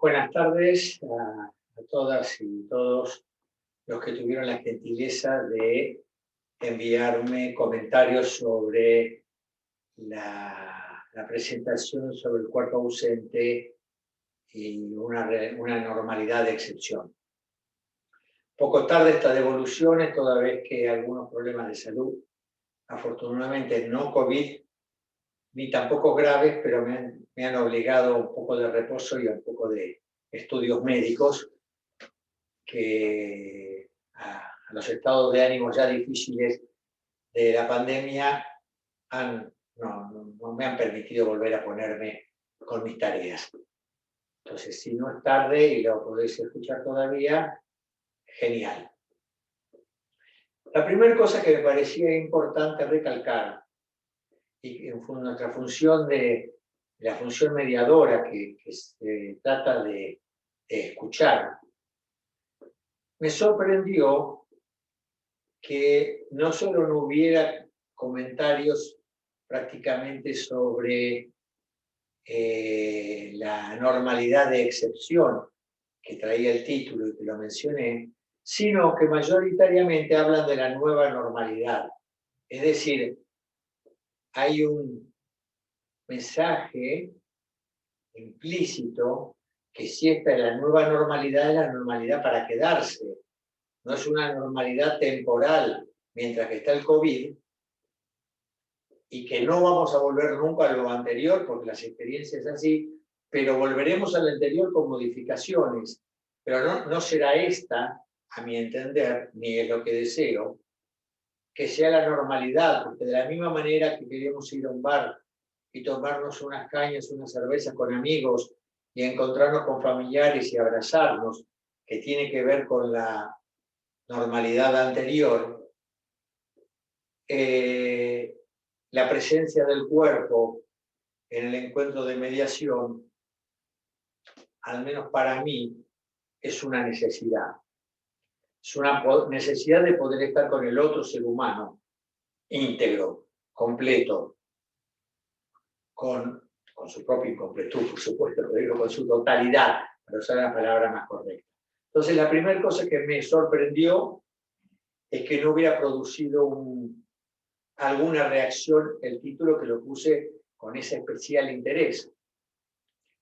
Buenas tardes a todas y todos los que tuvieron la gentileza de enviarme comentarios sobre la presentación sobre el cuerpo ausente y una normalidad de excepción. Poco tarde estas devoluciones, toda vez que algunos problemas de salud, afortunadamente no COVID, ni tampoco graves, pero me han obligado a un poco de reposo y a un poco de estudios médicos que a los estados de ánimo ya difíciles de la pandemia no me han permitido volver a ponerme con mis tareas. Entonces, si no es tarde y lo podéis escuchar todavía, genial. La primera cosa que me parecía importante recalcar, y en nuestra función la función mediadora que se trata de escuchar, me sorprendió que no solo no hubiera comentarios prácticamente sobre la normalidad de excepción que traía el título y que lo mencioné, sino que mayoritariamente hablan de la nueva normalidad. Es decir, hay un mensaje implícito que si esta es la nueva normalidad, es la normalidad para quedarse. No es una normalidad temporal mientras que está el COVID y que no vamos a volver nunca a lo anterior porque las experiencias es así, pero volveremos al anterior con modificaciones. Pero no será esta, a mi entender, ni es lo que deseo, que sea la normalidad, porque de la misma manera que queremos ir a un bar y tomarnos unas cañas, unas cervezas con amigos y encontrarnos con familiares y abrazarnos, que tiene que ver con la normalidad anterior, la presencia del cuerpo en el encuentro de mediación, al menos para mí, es una necesidad. Es una necesidad de poder estar con el otro ser humano, íntegro, completo, con su propia incompletud, por supuesto, lo digo con su totalidad, para usar la palabra más correcta. Entonces, la primera cosa que me sorprendió es que no hubiera producido alguna reacción el título, que lo puse con ese especial interés.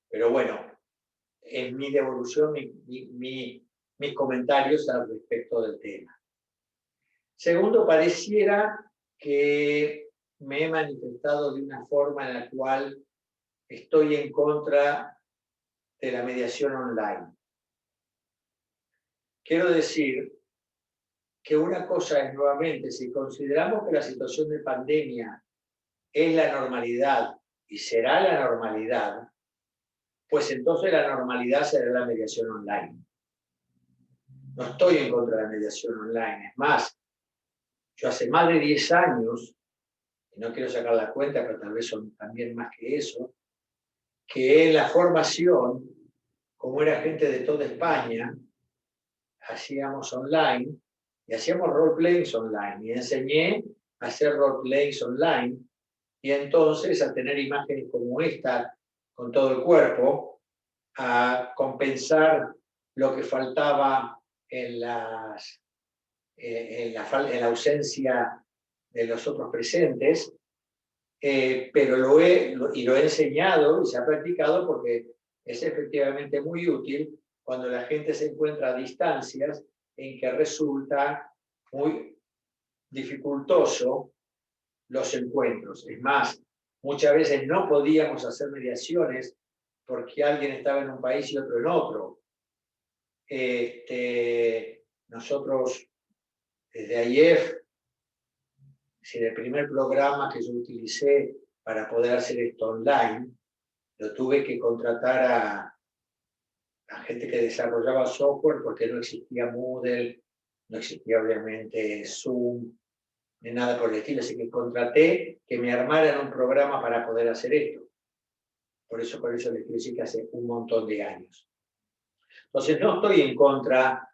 Pero bueno, en mi devolución, mis comentarios al respecto del tema. Segundo, pareciera que me he manifestado de una forma en la cual estoy en contra de la mediación online. Quiero decir que una cosa es, nuevamente, si consideramos que la situación de pandemia es la normalidad y será la normalidad, pues entonces la normalidad será la mediación online. No estoy en contra de la mediación online. Es más, yo hace más de 10 años, y no quiero sacar la cuenta, pero tal vez son también más que eso, que en la formación, como era gente de toda España, hacíamos online y hacíamos roleplays online. Y enseñé a hacer roleplays online y entonces a tener imágenes como esta con todo el cuerpo, a compensar lo que faltaba en la ausencia de los otros presentes, pero lo he enseñado y se ha practicado porque es efectivamente muy útil cuando la gente se encuentra a distancias en que resulta muy dificultoso los encuentros. Es más, muchas veces no podíamos hacer mediaciones porque alguien estaba en un país y otro en otro. Nosotros, desde AIEF, en el primer programa que yo utilicé para poder hacer esto online, lo tuve que contratar a gente que desarrollaba software porque no existía Moodle, no existía obviamente Zoom, ni nada por el estilo, así que contraté que me armaran un programa para poder hacer esto. Por eso les quiero decir que hace un montón de años. Entonces, no estoy en contra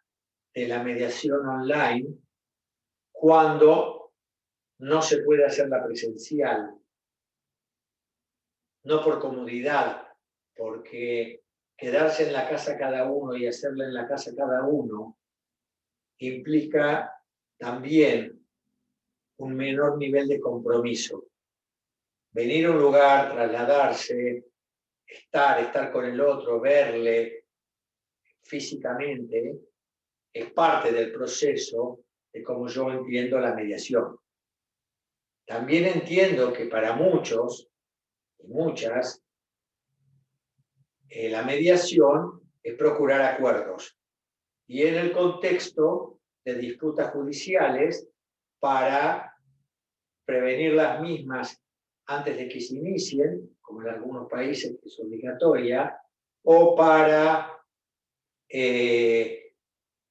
de la mediación online cuando no se puede hacer la presencial, no por comodidad, porque quedarse en la casa cada uno y hacerla en la casa cada uno implica también un menor nivel de compromiso. Venir a un lugar, trasladarse, estar con el otro, verle físicamente, es parte del proceso de cómo yo entiendo la mediación. También entiendo que para muchos y muchas, la mediación es procurar acuerdos. Y en el contexto de disputas judiciales, para prevenir las mismas antes de que se inicien, como en algunos países que es obligatoria, o para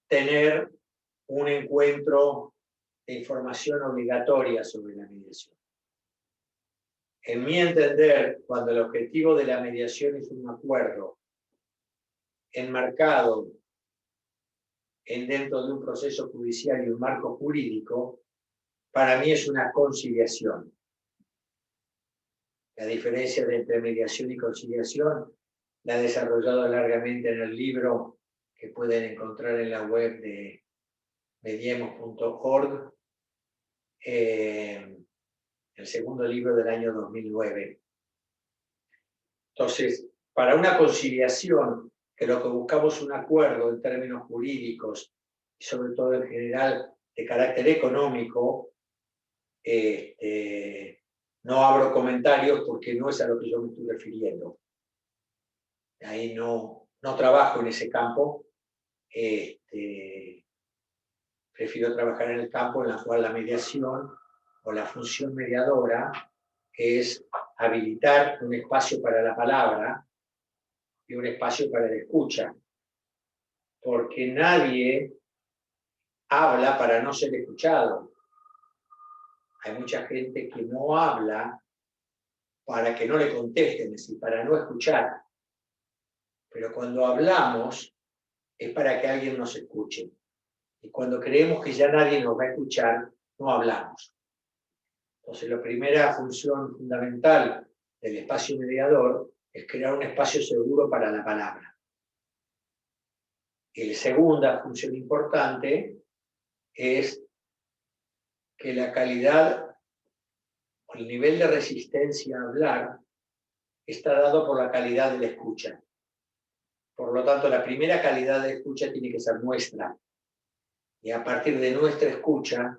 tener un encuentro de información obligatoria sobre la mediación. En mi entender, cuando el objetivo de la mediación es un acuerdo enmarcado dentro de un proceso judicial y un marco jurídico, para mí es una conciliación. La diferencia entre mediación y conciliación la he desarrollado largamente en el libro que pueden encontrar en la web de mediemos.org, el segundo libro del año 2009. Entonces, para una conciliación, que lo que buscamos es un acuerdo en términos jurídicos y sobre todo en general de carácter económico, no abro comentarios porque no es a lo que yo me estoy refiriendo. Ahí no trabajo en ese campo. Prefiero trabajar en el campo en el cual la mediación o la función mediadora es habilitar un espacio para la palabra y un espacio para la escucha. Porque nadie habla para no ser escuchado. Hay mucha gente que no habla para que no le contesten, es decir, para no escuchar. Pero cuando hablamos es para que alguien nos escuche. Y cuando creemos que ya nadie nos va a escuchar, no hablamos. Entonces, la primera función fundamental del espacio mediador es crear un espacio seguro para la palabra. Y la segunda función importante es que la calidad o el nivel de resistencia a hablar está dado por la calidad de la escucha. Por lo tanto, la primera calidad de escucha tiene que ser nuestra. Y a partir de nuestra escucha,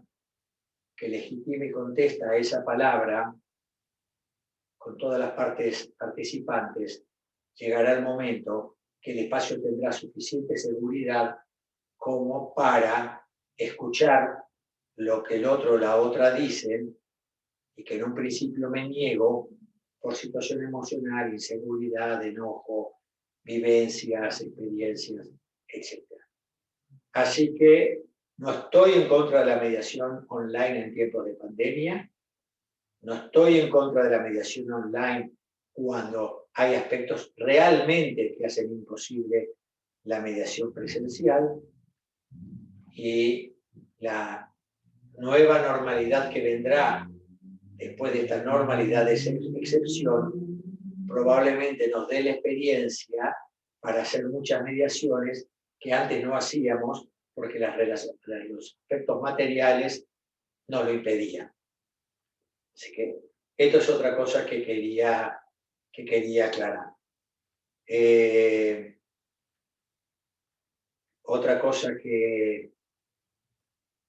que legitima y contesta a esa palabra, con todas las partes participantes, llegará el momento que el espacio tendrá suficiente seguridad como para escuchar lo que el otro o la otra dicen y que en un principio me niego por situación emocional, inseguridad, enojo, vivencias, experiencias, etc. Así que no estoy en contra de la mediación online en tiempos de pandemia, no estoy en contra de la mediación online cuando hay aspectos realmente que hacen imposible la mediación presencial, y la nueva normalidad que vendrá después de esta normalidad de excepción probablemente nos dé la experiencia para hacer muchas mediaciones que antes no hacíamos porque los aspectos materiales nos lo impedían. Así que esto es otra cosa que quería aclarar. Otra cosa que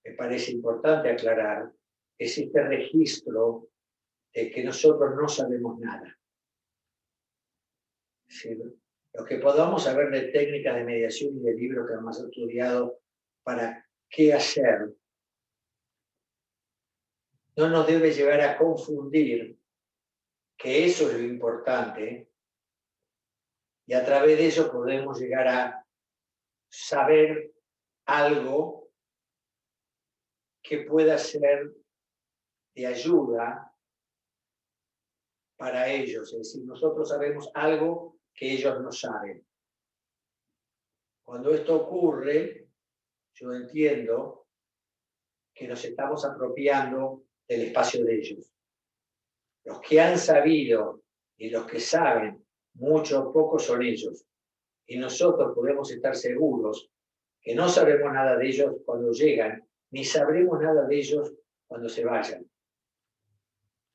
me parece importante aclarar es este registro de que nosotros no sabemos nada. Es decir, lo que podamos saber de técnicas de mediación y de libros que hemos estudiado para qué hacer, no nos debe llevar a confundir que eso es lo importante, y a través de eso podemos llegar a saber algo que pueda ser de ayuda para ellos. Es decir, nosotros sabemos algo que ellos no saben. Cuando esto ocurre, yo entiendo que nos estamos apropiando del espacio de ellos. Los que han sabido y los que saben mucho o poco son ellos. y nosotros podemos estar seguros que no sabemos nada de ellos cuando llegan, ni sabremos nada de ellos cuando se vayan.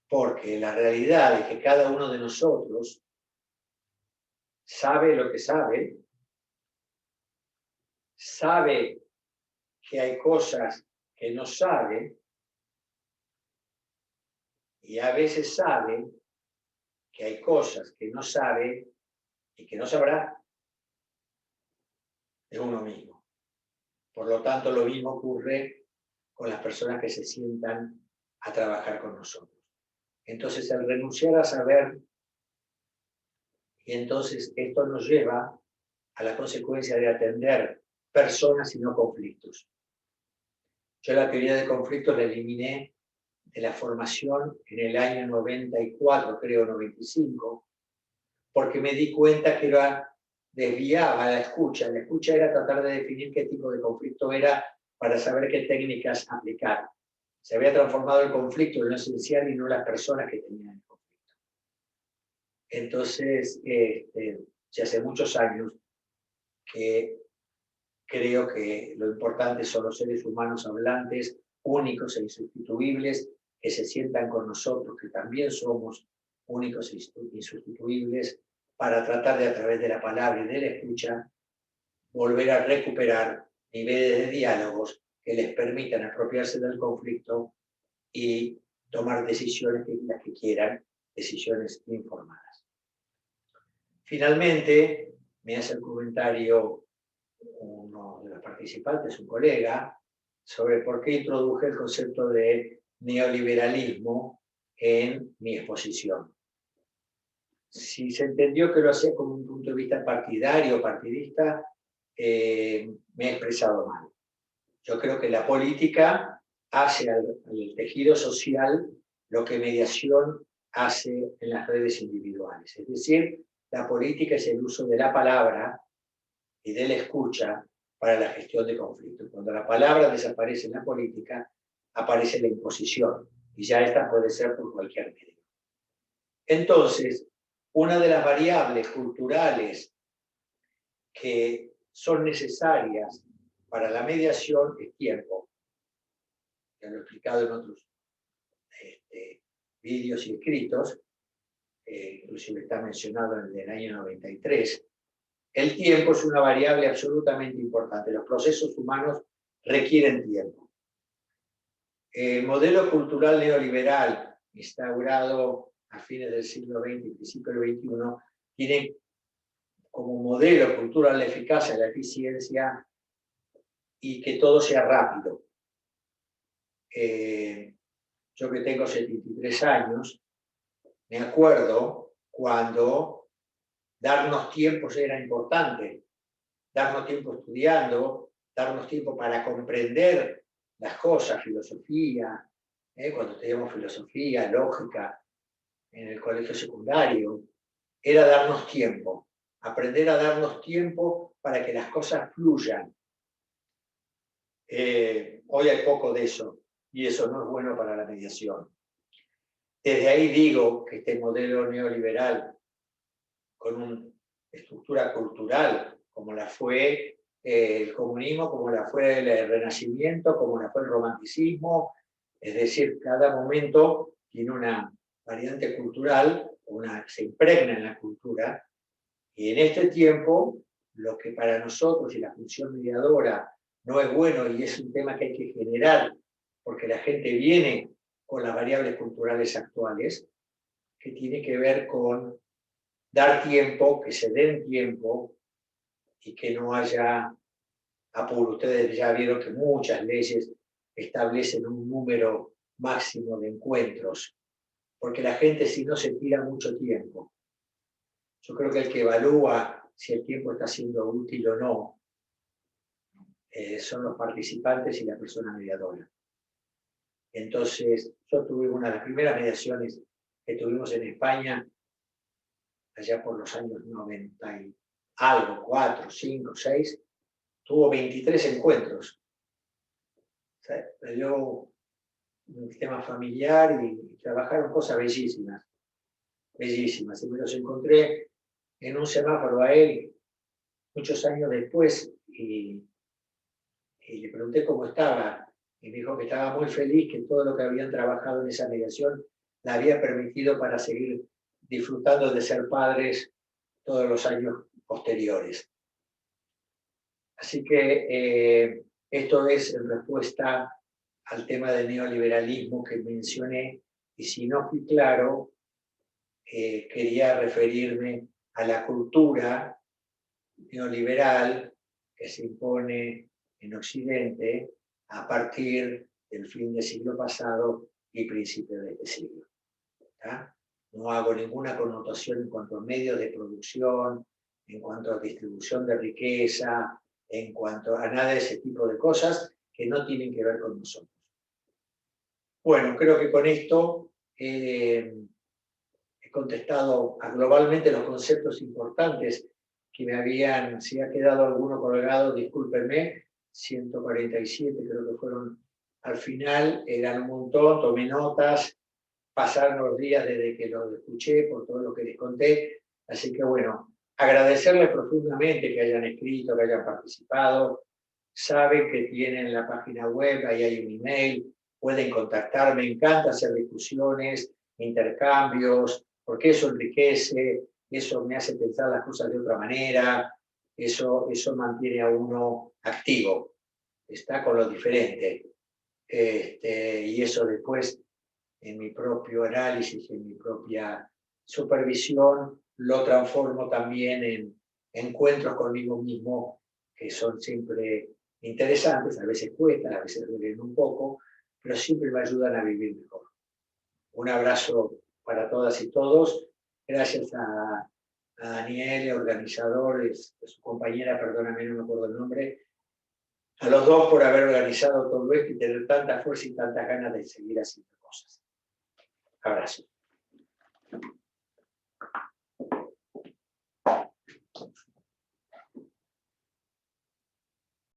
Porque la realidad es que cada uno de nosotros sabe lo que sabe que hay cosas que no sabe, y a veces sabe que hay cosas que no sabe y que no sabrá de uno mismo. Por lo tanto, lo mismo ocurre con las personas que se sientan a trabajar con nosotros. Entonces, el renunciar a saber, y entonces esto nos lleva a la consecuencia de atender personas y no conflictos. Yo la teoría de conflictos la eliminé de la formación en el año 94, creo, 95, porque me di cuenta que desviaba la escucha. La escucha era tratar de definir qué tipo de conflicto era para saber qué técnicas aplicar. Se había transformado el conflicto en lo esencial y no las personas que tenían el conflicto. Entonces, ya hace muchos años que creo que lo importante son los seres humanos hablantes, únicos e insustituibles, que se sientan con nosotros, que también somos únicos e insustituibles, para tratar de, a través de la palabra y de la escucha, volver a recuperar niveles de diálogos que les permitan apropiarse del conflicto y tomar decisiones las que quieran, decisiones informadas. Finalmente, me hace el comentario uno de los participantes, un colega, sobre por qué introduje el concepto de neoliberalismo en mi exposición. Si se entendió que lo hacía como un punto de vista partidario o partidista, me he expresado mal. Yo creo que la política hace al tejido social lo que mediación hace en las redes individuales. Es decir, la política es el uso de la palabra y de la escucha para la gestión de conflictos. Cuando la palabra desaparece en la política, aparece la imposición, y ya esta puede ser por cualquier medio. Entonces, una de las variables culturales que son necesarias para la mediación es tiempo. Ya lo he explicado en otros vídeos y escritos, inclusive está mencionado en el del año 93. El tiempo es una variable absolutamente importante. Los procesos humanos requieren tiempo. El modelo cultural neoliberal, instaurado a fines del siglo XX y principios del XXI, tiene como modelo cultural la eficacia, la eficiencia y que todo sea rápido. Yo que tengo 73 años, me acuerdo cuando darnos tiempos era importante, darnos tiempo estudiando, darnos tiempo para comprender las cosas, filosofía, cuando teníamos filosofía, lógica, en el colegio secundario, era darnos tiempo, aprender a darnos tiempo para que las cosas fluyan. Hoy hay poco de eso, y eso no es bueno para la mediación. Desde ahí digo que este modelo neoliberal, con una estructura cultural, como la fue el comunismo, como la fue el Renacimiento, como la fue el Romanticismo, es decir, cada momento tiene una variante cultural, se impregna en la cultura, y en este tiempo, lo que para nosotros y la función mediadora no es bueno, y es un tema que hay que generar, porque la gente viene con las variables culturales actuales, que tiene que ver con dar tiempo, que se den tiempo y que no haya apuro. Ustedes ya vieron que muchas leyes establecen un número máximo de encuentros, porque la gente si no se tira mucho tiempo. Yo creo que el que evalúa si el tiempo está siendo útil o no son los participantes y la persona mediadora. Entonces, yo tuve una de las primeras mediaciones que tuvimos en España, allá por los años 90 y algo, 4, 5, 6, tuvo 23 encuentros. O sea, yo un tema familiar y trabajaron cosas bellísimas, bellísimas. Y me los encontré en un semáforo a él muchos años después y le pregunté cómo estaba. Y me dijo que estaba muy feliz, que todo lo que habían trabajado en esa mediación la había permitido para seguir disfrutando de ser padres todos los años posteriores. Así que esto es en respuesta al tema del neoliberalismo que mencioné, y si no fui claro, quería referirme a la cultura neoliberal que se impone en Occidente a partir del fin del siglo pasado y principios de este siglo. ¿Tá? No hago ninguna connotación en cuanto a medios de producción, en cuanto a distribución de riqueza, en cuanto a nada de ese tipo de cosas que no tienen que ver con nosotros. Bueno, creo que con esto he contestado globalmente los conceptos importantes que me habían, si ha quedado alguno colgado, discúlpenme, 147 creo que fueron al final, eran un montón, tomé notas, pasaron los días desde que lo escuché por todo lo que les conté, así que bueno, agradecerles profundamente que hayan escrito, que hayan participado, saben que tienen la página web, ahí hay un email, pueden contactar, me encanta hacer discusiones, intercambios, porque eso enriquece, eso me hace pensar las cosas de otra manera, eso mantiene a uno activo, está con lo diferente. Y eso después, en mi propio análisis, en mi propia supervisión, lo transformo también en encuentros conmigo mismo, que son siempre interesantes, a veces cuestan, a veces duelen un poco, pero siempre me ayudan a vivir mejor. Un abrazo para todas y todos. Gracias a Daniel, organizador, su compañera, perdóname, no me acuerdo el nombre, a los dos por haber organizado todo esto y tener tanta fuerza y tantas ganas de seguir haciendo cosas. Abrazo.